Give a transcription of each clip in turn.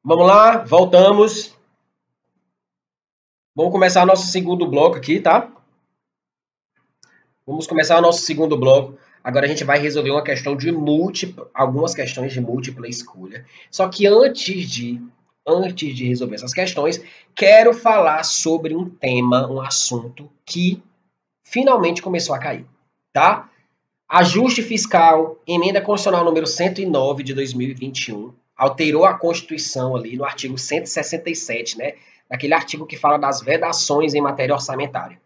Vamos lá, voltamos. Vamos começar nosso segundo bloco aqui, tá? Vamos começar o nosso segundo bloco. Agora a gente vai resolver uma questão de algumas questões de múltipla escolha. Só que antes de resolver essas questões, quero falar sobre um tema, um assunto que finalmente começou a cair, tá? Ajuste fiscal, emenda constitucional número 109 de 2021, alterou a Constituição ali no artigo 167, né? Naquele artigo que fala das vedações em matéria orçamentária.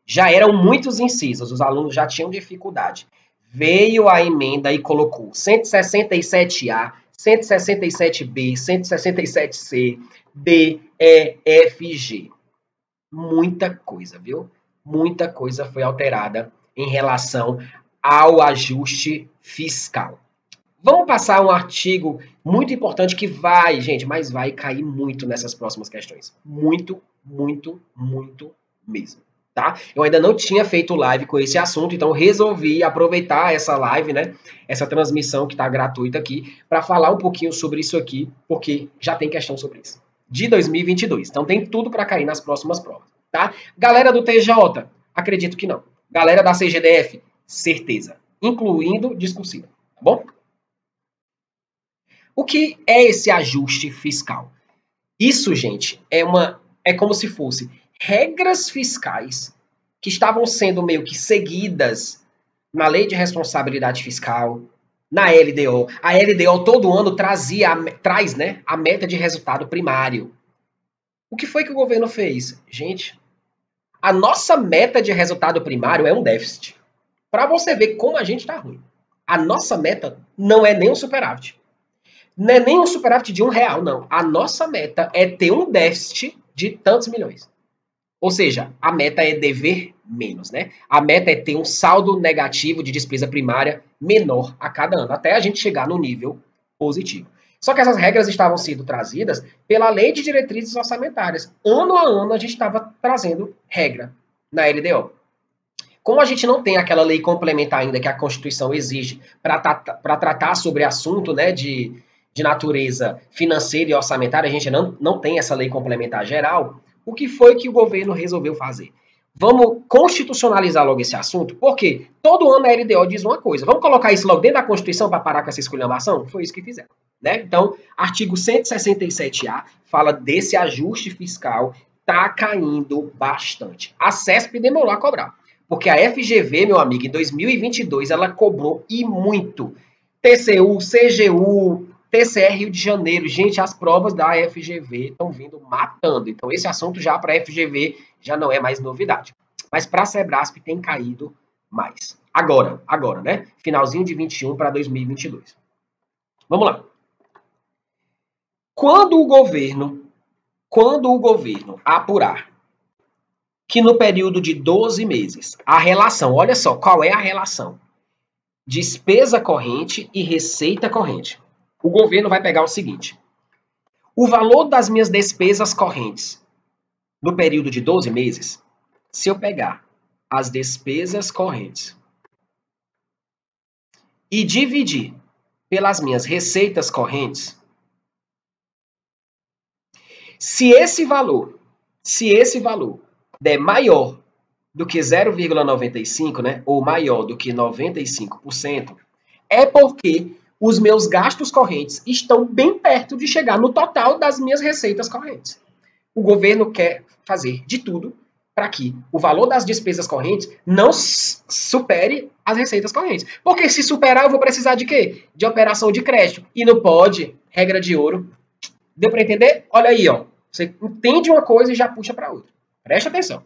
Já eram muitos incisos, os alunos já tinham dificuldade. Veio a emenda e colocou 167A, 167B, 167C, D, E, F, G. Muita coisa, viu? Muita coisa foi alterada em relação ao ajuste fiscal. Vamos passar um artigo muito importante que vai, gente, mas vai cair muito nessas próximas questões. Muito, muito, muito mesmo. Tá? Eu ainda não tinha feito live com esse assunto, então resolvi aproveitar essa live, né? Essa transmissão que está gratuita aqui, para falar um pouquinho sobre isso aqui, porque já tem questão sobre isso. De 2022. Então tem tudo para cair nas próximas provas, tá? Galera do TJ, acredito que não. Galera da CGDF, certeza. Incluindo discursiva, tá bom? O que é esse ajuste fiscal? Isso, gente, é como se fosse regras fiscais que estavam sendo meio que seguidas na Lei de Responsabilidade Fiscal, na LDO. A LDO todo ano traz, né, a meta de resultado primário. O que foi que o governo fez? Gente, a nossa meta de resultado primário é um déficit. Para você ver como a gente está ruim. A nossa meta não é nem um superávit. Não é nem um superávit de R$1, não. A nossa meta é ter um déficit de tantos milhões. Ou seja, a meta é dever menos, né? A meta é ter um saldo negativo de despesa primária menor a cada ano, até a gente chegar no nível positivo. Só que essas regras estavam sendo trazidas pela Lei de Diretrizes Orçamentárias. Ano a ano a gente estava trazendo regra na LDO. Como a gente não tem aquela lei complementar ainda que a Constituição exige para tratar sobre assunto, né, de natureza financeira e orçamentária, a gente não tem essa lei complementar geral. O que foi que o governo resolveu fazer? Vamos constitucionalizar logo esse assunto, porque todo ano a LDO diz uma coisa. Vamos colocar isso logo dentro da Constituição para parar com essa esculhambação? Foi isso que fizeram, né? Então, artigo 167A fala desse ajuste fiscal, tá caindo bastante. A CESP demorou a cobrar, porque a FGV, meu amigo, em 2022 ela cobrou e muito. TCU, CGU, TCR Rio de Janeiro. Gente, as provas da FGV estão vindo matando. Então, esse assunto já para a FGV já não é mais novidade. Mas para a Sebrasp tem caído mais. Agora, né? Finalzinho de 21 para 2022. Vamos lá. Quando o governo apurar que no período de 12 meses, a relação, olha só, qual é a relação? Despesa corrente e receita corrente. O governo vai pegar o seguinte: o valor das minhas despesas correntes no período de 12 meses, se eu pegar as despesas correntes e dividir pelas minhas receitas correntes, se esse valor der maior do que 0,95, né, ou maior do que 95%, é porque os meus gastos correntes estão bem perto de chegar no total das minhas receitas correntes. O governo quer fazer de tudo para que o valor das despesas correntes não supere as receitas correntes. Porque se superar, eu vou precisar de quê? De operação de crédito. E não pode, regra de ouro. Deu para entender? Olha aí, ó. Você entende uma coisa e já puxa para outra. Preste atenção.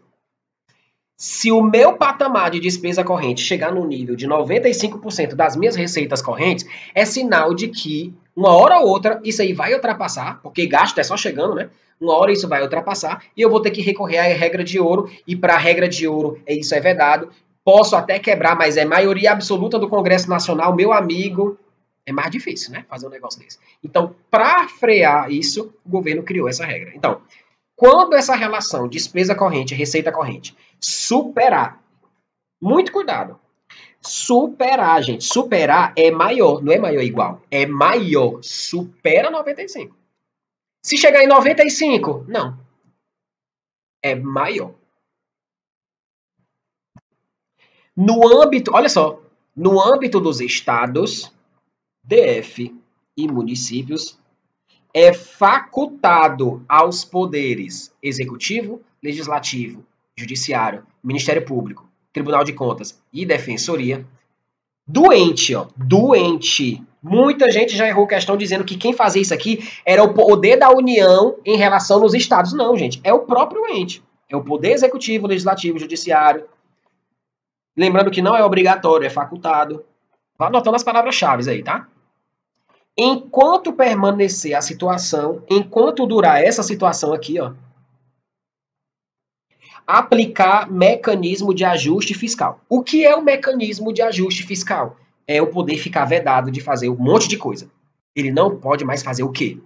Se o meu patamar de despesa corrente chegar no nível de 95% das minhas receitas correntes, é sinal de que, uma hora ou outra, isso aí vai ultrapassar, porque gasto é só chegando, né? Uma hora isso vai ultrapassar, e eu vou ter que recorrer à regra de ouro, e para a regra de ouro, isso é vedado. Posso até quebrar, mas é maioria absoluta do Congresso Nacional, meu amigo, é mais difícil, né? Fazer um negócio desse. Então, para frear isso, o governo criou essa regra. Então, quando essa relação despesa corrente e receita corrente superar, muito cuidado, superar, gente, superar é maior, não é maior igual, é maior, supera 95. Se chegar em 95, não. É maior. No âmbito, olha só, no âmbito dos estados, DF e municípios, é facultado aos poderes executivo, legislativo, judiciário, Ministério Público, Tribunal de Contas e Defensoria. Doente, ó, doente. Muita gente já errou questão dizendo que quem fazia isso aqui era o poder da União em relação aos estados. Não, gente, é o próprio ente. É o poder executivo, legislativo, judiciário. Lembrando que não é obrigatório, é facultado. Vá anotando as palavras-chave aí, tá? Enquanto permanecer a situação, enquanto durar essa situação aqui, ó, aplicar mecanismo de ajuste fiscal. O que é o mecanismo de ajuste fiscal? É o poder ficar vedado de fazer um monte de coisa. Ele não pode mais fazer o quê?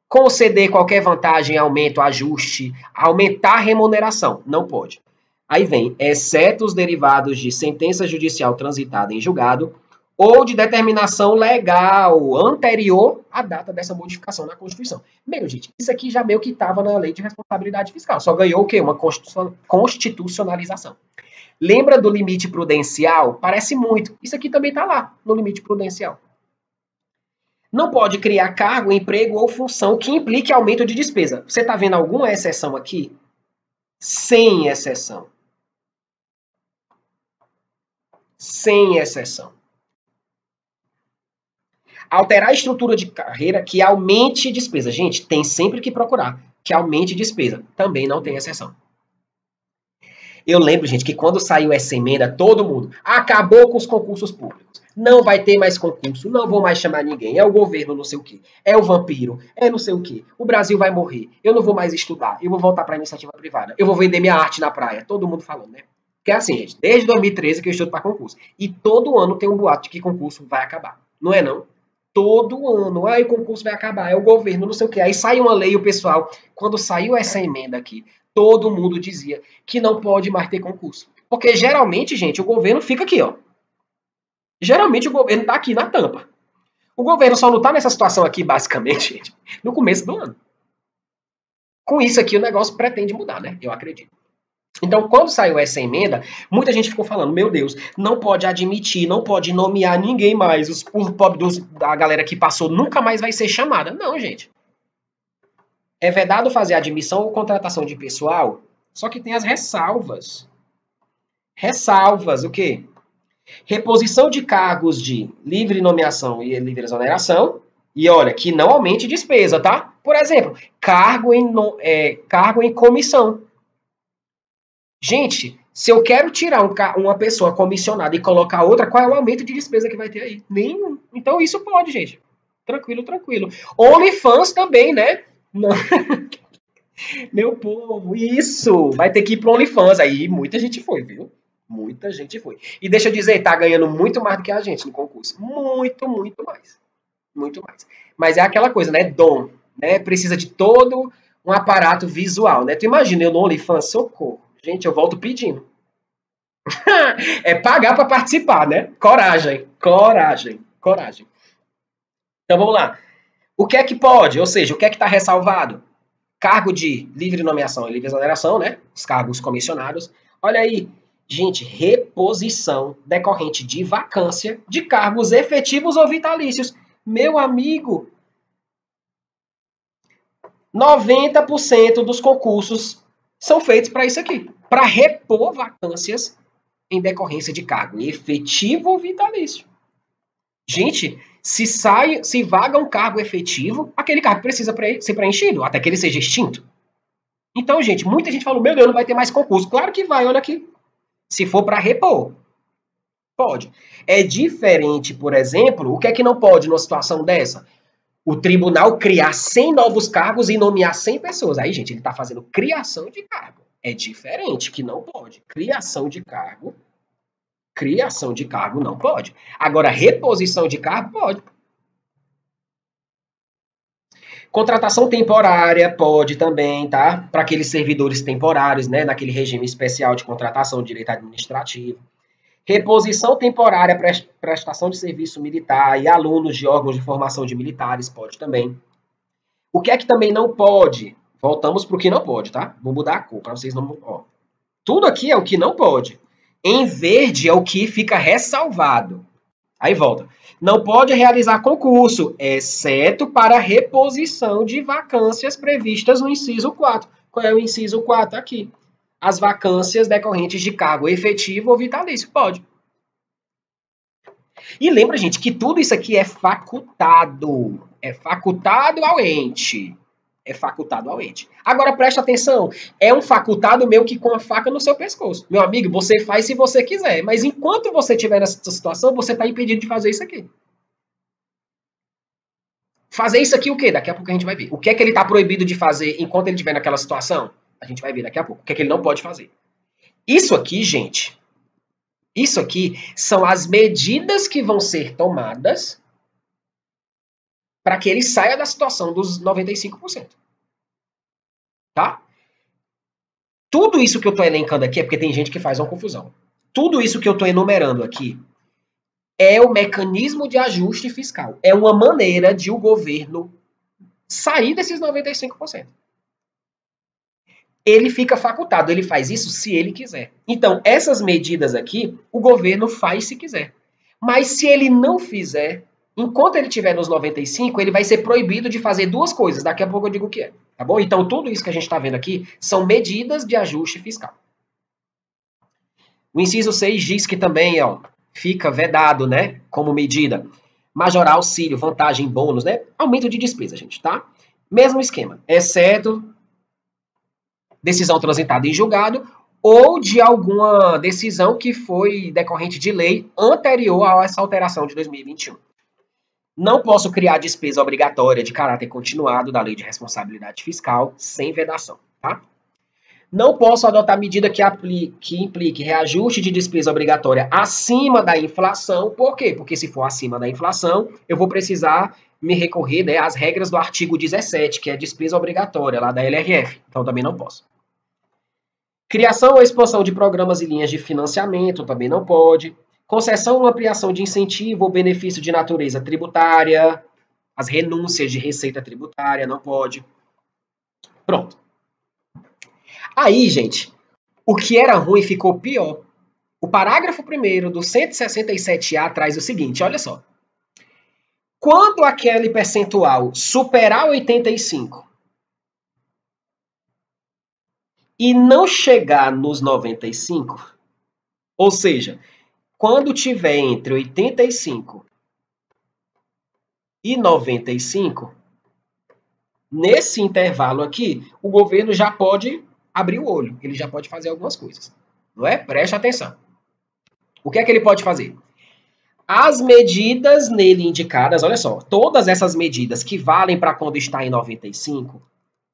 Conceder qualquer vantagem, aumento, ajuste, aumentar a remuneração. Não pode. Aí vem, exceto os derivados de sentença judicial transitada em julgado ou de determinação legal anterior à data dessa modificação na Constituição. Meu, gente, isso aqui já meio que estava na Lei de Responsabilidade Fiscal. Só ganhou o quê? Uma constitucionalização. Lembra do limite prudencial? Parece muito. Isso aqui também está lá, no limite prudencial. Não pode criar cargo, emprego ou função que implique aumento de despesa. Você está vendo alguma exceção aqui? Sem exceção. Sem exceção. Alterar a estrutura de carreira que aumente despesa. Gente, tem sempre que procurar que aumente despesa. Também não tem exceção. Eu lembro, gente, que quando saiu essa emenda, todo mundo acabou com os concursos públicos. Não vai ter mais concurso, não vou mais chamar ninguém. É o governo, não sei o quê. É o vampiro, é não sei o quê. O Brasil vai morrer. Eu não vou mais estudar. Eu vou voltar para a iniciativa privada. Eu vou vender minha arte na praia. Todo mundo falando, né? Porque é assim, gente, desde 2013 que eu estudo para concurso. E todo ano tem um boato de que concurso vai acabar. Não é não? Todo ano. Aí o concurso vai acabar. É o governo, não sei o quê. Aí sai uma lei e o pessoal, quando saiu essa emenda aqui, todo mundo dizia que não pode mais ter concurso. Porque geralmente, gente, o governo fica aqui, ó. Geralmente o governo tá aqui na tampa. O governo só não tá nessa situação aqui, basicamente, gente, no começo do ano. Com isso aqui, o negócio pretende mudar, né? Eu acredito. Então, quando saiu essa emenda, muita gente ficou falando, meu Deus, não pode admitir, não pode nomear ninguém mais. O pobre da galera que passou nunca mais vai ser chamada. Não, gente. É vedado fazer admissão ou contratação de pessoal, só que tem as ressalvas. Ressalvas, o quê? Reposição de cargos de livre nomeação e livre exoneração. E olha, que não aumente despesa, tá? Por exemplo, cargo em comissão. Gente, se eu quero tirar uma pessoa comissionada e colocar outra, qual é o aumento de despesa que vai ter aí? Nenhum. Então isso pode, gente. Tranquilo, tranquilo. OnlyFans também, né? Não. Meu povo, isso! Vai ter que ir pro OnlyFans. Aí muita gente foi, viu? Muita gente foi. E deixa eu dizer, tá ganhando muito mais do que a gente no concurso. Muito, muito mais. Muito mais. Mas é aquela coisa, né? Dom. Né? Precisa de todo um aparato visual, né? Tu imagina eu no OnlyFans, socorro. Gente, eu volto pedindo. É pagar para participar, né? Coragem, coragem, coragem. Então vamos lá. O que é que pode? Ou seja, o que é que está ressalvado? Cargo de livre nomeação e livre exoneração, né? Os cargos comissionados. Olha aí, gente, reposição decorrente de vacância de cargos efetivos ou vitalícios. Meu amigo, 90% dos concursos são feitos para isso aqui, para repor vacâncias em decorrência de cargo efetivo ou vitalício. Gente, se vaga um cargo efetivo, aquele cargo precisa ser preenchido, até que ele seja extinto. Então, gente, muita gente falou, meu Deus, não vai ter mais concurso. Claro que vai, olha aqui. Se for para repor, pode. É diferente, por exemplo, o que é que não pode numa situação dessa? O tribunal criar 100 novos cargos e nomear 100 pessoas. Aí, gente, ele está fazendo criação de cargo. É diferente, que não pode. Criação de cargo não pode. Agora, reposição de cargo pode. Contratação temporária pode também, tá? Para aqueles servidores temporários, né? Naquele regime especial de contratação de direito administrativo. Reposição temporária, prestação de serviço militar e alunos de órgãos de formação de militares pode também. O que é que também não pode? Voltamos para o que não pode, tá? Vou mudar a cor para vocês não... Ó. Tudo aqui é o que não pode. Em verde é o que fica ressalvado. Aí volta. Não pode realizar concurso, exceto para reposição de vacâncias previstas no inciso 4. Qual é o inciso 4? Aqui. As vacâncias decorrentes de cargo efetivo ou vitalício. Pode. E lembra, gente, que tudo isso aqui é facultado. É facultado ao ente. É facultado ao ente. Agora presta atenção. É um facultado meio que com a faca no seu pescoço. Meu amigo, você faz se você quiser. Mas enquanto você estiver nessa situação, você está impedido de fazer isso aqui. Fazer isso aqui o quê? Daqui a pouco a gente vai ver. O que é que ele está proibido de fazer enquanto ele estiver naquela situação? A gente vai ver daqui a pouco. O que é que ele não pode fazer? Isso aqui, gente, isso aqui são as medidas que vão ser tomadas para que ele saia da situação dos 95%. Tá? Tudo isso que eu estou elencando aqui é porque tem gente que faz uma confusão. Tudo isso que eu estou enumerando aqui é o mecanismo de ajuste fiscal. É uma maneira de o governo sair desses 95%. Ele fica facultado, ele faz isso se ele quiser. Então, essas medidas aqui, o governo faz se quiser. Mas se ele não fizer, enquanto ele estiver nos 95, ele vai ser proibido de fazer duas coisas. Daqui a pouco eu digo o que é. Tá bom? Então, tudo isso que a gente está vendo aqui são medidas de ajuste fiscal. O inciso 6 diz que também, ó, fica vedado, né, como medida. Majorar auxílio, vantagem, bônus, né? Aumento de despesa, gente, tá? Mesmo esquema, exceto decisão transitada em julgado ou de alguma decisão que foi decorrente de lei anterior a essa alteração de 2021. Não posso criar despesa obrigatória de caráter continuado da Lei de Responsabilidade Fiscal sem vedação, tá? Não posso adotar medida que implique reajuste de despesa obrigatória acima da inflação. Por quê? Porque se for acima da inflação, eu vou precisar me recorrer, né, às regras do artigo 17, que é despesa obrigatória, lá da LRF. Então, também não posso. Criação ou expansão de programas e linhas de financiamento, também não pode. Concessão ou ampliação de incentivo ou benefício de natureza tributária. As renúncias de receita tributária, não pode. Pronto. Aí, gente, o que era ruim ficou pior. O parágrafo 1º do 167A traz o seguinte, olha só. Quando aquele percentual superar 85 e não chegar nos 95, ou seja, quando tiver entre 85 e 95, nesse intervalo aqui, o governo já pode abrir o olho, ele já pode fazer algumas coisas, não é? Preste atenção. O que é que ele pode fazer? As medidas nele indicadas, olha só, todas essas medidas que valem para quando está em 95,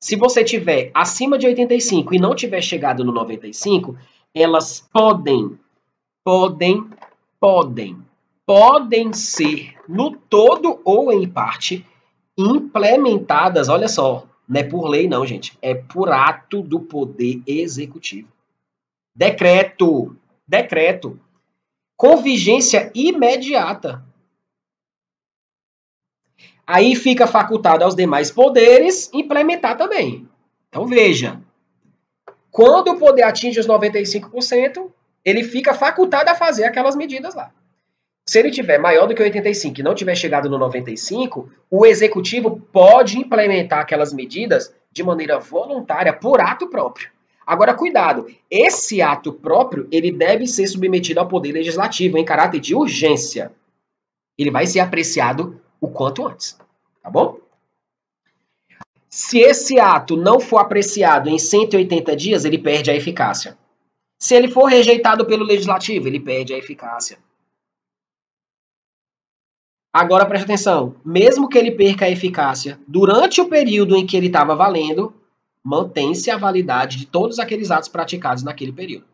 se você tiver acima de 85 e não tiver chegado no 95, elas podem ser, no todo ou em parte, implementadas, olha só, não é por lei não, gente, é por ato do Poder Executivo. Decreto, com vigência imediata. Aí fica facultado aos demais poderes implementar também. Então veja, quando o poder atinge os 95%, ele fica facultado a fazer aquelas medidas lá. Se ele tiver maior do que 85 e não tiver chegado no 95, o executivo pode implementar aquelas medidas de maneira voluntária, por ato próprio. Agora, cuidado, esse ato próprio, ele deve ser submetido ao Poder Legislativo em caráter de urgência. Ele vai ser apreciado o quanto antes, tá bom? Se esse ato não for apreciado em 180 dias, ele perde a eficácia. Se ele for rejeitado pelo Legislativo, ele perde a eficácia. Agora, preste atenção, mesmo que ele perca a eficácia, durante o período em que ele estava valendo, mantém-se a validade de todos aqueles atos praticados naquele período.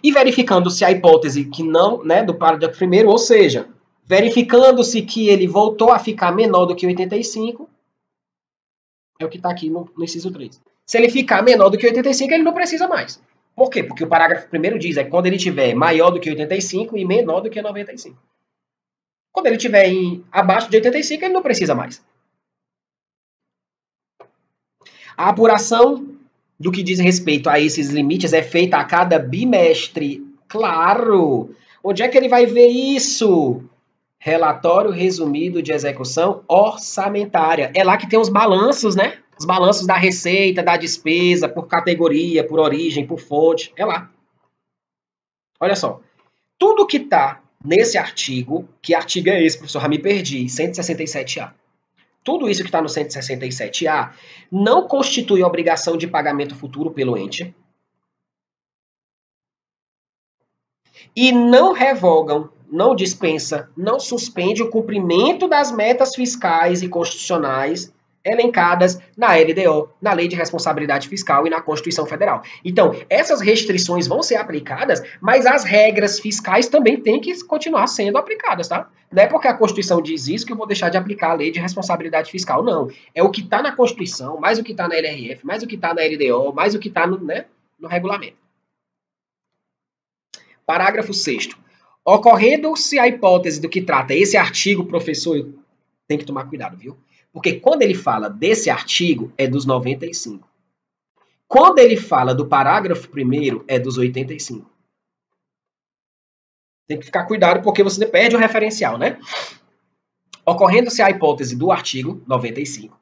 E verificando-se a hipótese que não, né, do parágrafo 1º, ou seja, verificando-se que ele voltou a ficar menor do que 85, é o que está aqui no inciso 3. Se ele ficar menor do que 85, ele não precisa mais. Por quê? Porque o parágrafo 1º diz, quando ele tiver maior do que 85 e menor do que 95. Quando ele estiver abaixo de 85, ele não precisa mais. A apuração do que diz respeito a esses limites é feita a cada bimestre. Claro! Onde é que ele vai ver isso? Relatório resumido de execução orçamentária. É lá que tem os balanços, né? Os balanços da receita, da despesa, por categoria, por origem, por fonte. É lá. Olha só. Tudo que está nesse artigo, que artigo é esse, professor? Já me perdi. 167A. Tudo isso que está no 167A não constitui obrigação de pagamento futuro pelo ente e não revogam, não dispensa, não suspende o cumprimento das metas fiscais e constitucionais elencadas na LDO, na Lei de Responsabilidade Fiscal e na Constituição Federal. Então, essas restrições vão ser aplicadas, mas as regras fiscais também têm que continuar sendo aplicadas, tá? Não é porque a Constituição diz isso que eu vou deixar de aplicar a Lei de Responsabilidade Fiscal, não. É o que está na Constituição, mais o que está na LRF, mais o que está na LDO, mais o que está no regulamento. Parágrafo 6º. Ocorrendo-se a hipótese do que trata esse artigo, professor, tem que tomar cuidado, viu? Porque quando ele fala desse artigo, é dos 95. Quando ele fala do parágrafo 1º, é dos 85. Tem que ficar cuidado porque você perde o referencial, né? Ocorrendo-se a hipótese do artigo 95,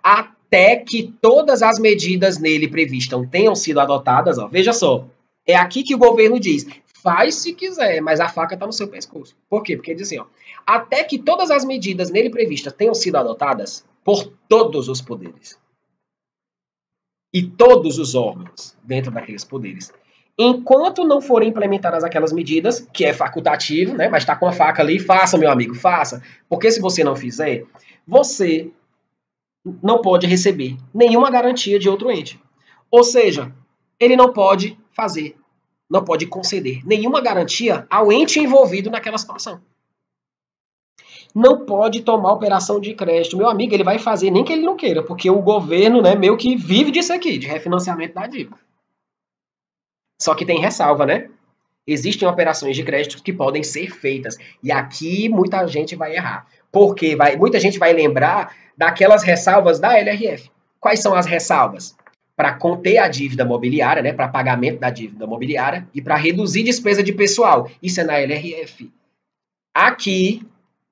até que todas as medidas nele previstas tenham sido adotadas, ó, veja só, é aqui que o governo diz, faz se quiser, mas a faca está no seu pescoço. Por quê? Porque diz assim, ó, até que todas as medidas nele previstas tenham sido adotadas por todos os poderes e todos os órgãos dentro daqueles poderes. Enquanto não forem implementadas aquelas medidas, que é facultativo, né? Mas está com a faca ali, faça, meu amigo, faça. Porque se você não fizer, você não pode receber nenhuma garantia de outro ente. Ou seja, ele não pode fazer, não pode conceder nenhuma garantia ao ente envolvido naquela situação. Não pode tomar operação de crédito. Meu amigo, ele vai fazer nem que ele não queira, porque o governo, né, meio que vive disso aqui, de refinanciamento da dívida. Só que tem ressalva, né? Existem operações de crédito que podem ser feitas. E aqui muita gente vai errar. Porque muita gente vai lembrar daquelas ressalvas da LRF. Quais são as ressalvas? Para conter a dívida mobiliária, né, para pagamento da dívida mobiliária e para reduzir despesa de pessoal. Isso é na LRF. Aqui,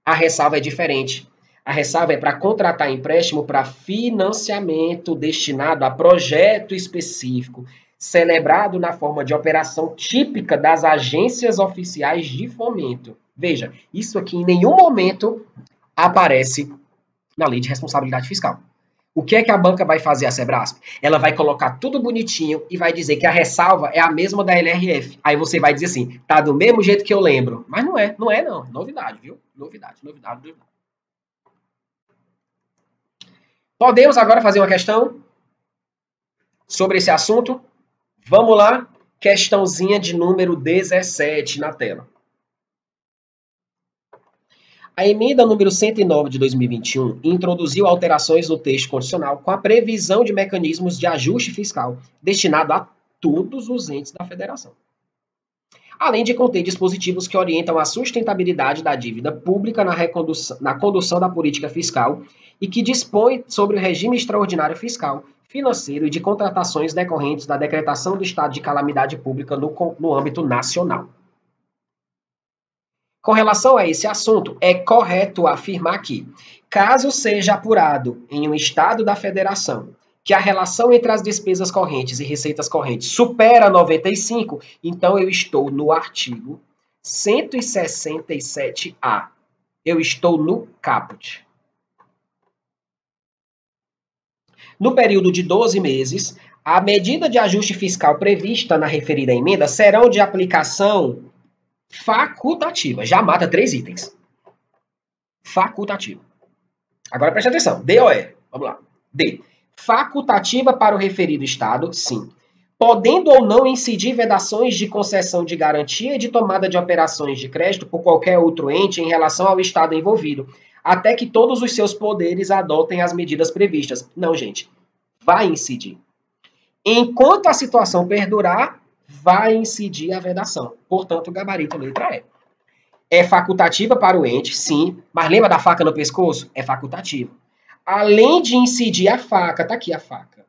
a ressalva é diferente. A ressalva é para contratar empréstimo para financiamento destinado a projeto específico, celebrado na forma de operação típica das agências oficiais de fomento. Veja, isso aqui em nenhum momento aparece na Lei de Responsabilidade Fiscal. O que é que a banca vai fazer, a Sebrasp? Ela vai colocar tudo bonitinho e vai dizer que a ressalva é a mesma da LRF. Aí você vai dizer assim, tá do mesmo jeito que eu lembro. Mas não é, não. Novidade, viu? Novidade. Podemos agora fazer uma questão sobre esse assunto? Vamos lá, questãozinha de número 17 na tela. A emenda número 109 de 2021 introduziu alterações no texto constitucional com a previsão de mecanismos de ajuste fiscal destinado a todos os entes da federação, além de conter dispositivos que orientam a sustentabilidade da dívida pública na condução da política fiscal e que dispõe sobre o regime extraordinário fiscal, financeiro e de contratações decorrentes da decretação do estado de calamidade pública no âmbito nacional. Com relação a esse assunto, é correto afirmar que, caso seja apurado em um estado da federação que a relação entre as despesas correntes e receitas correntes supera 95, então eu estou no artigo 167A. Eu estou no caput. No período de 12 meses, a medida de ajuste fiscal prevista na referida emenda serão de aplicação facultativa. Já mata 3 itens. Facultativa. Agora preste atenção. D ou E? Vamos lá. D. Facultativa para o referido Estado, sim. Podendo ou não incidir vedações de concessão de garantia e de tomada de operações de crédito por qualquer outro ente em relação ao Estado envolvido, até que todos os seus poderes adotem as medidas previstas. Não, gente. Vai incidir. Enquanto a situação perdurar, vai incidir a vedação. Portanto, gabarito letra E. É facultativa para o ente, sim, mas lembra da faca no pescoço? É facultativa. Além de incidir a faca, tá aqui a faca.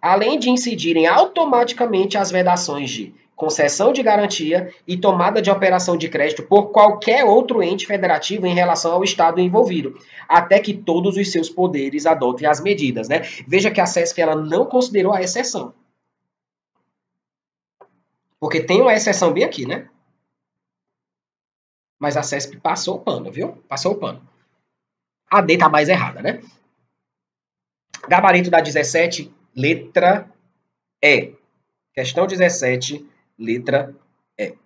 Além de incidirem automaticamente as vedações de concessão de garantia e tomada de operação de crédito por qualquer outro ente federativo em relação ao Estado envolvido, até que todos os seus poderes adotem as medidas, né? Veja que a CESP ela não considerou a exceção. Porque tem uma exceção bem aqui, né? Mas a CESP passou o pano, viu? Passou o pano. A D tá mais errada, né? Gabarito da 17, letra E. Questão 17, letra E.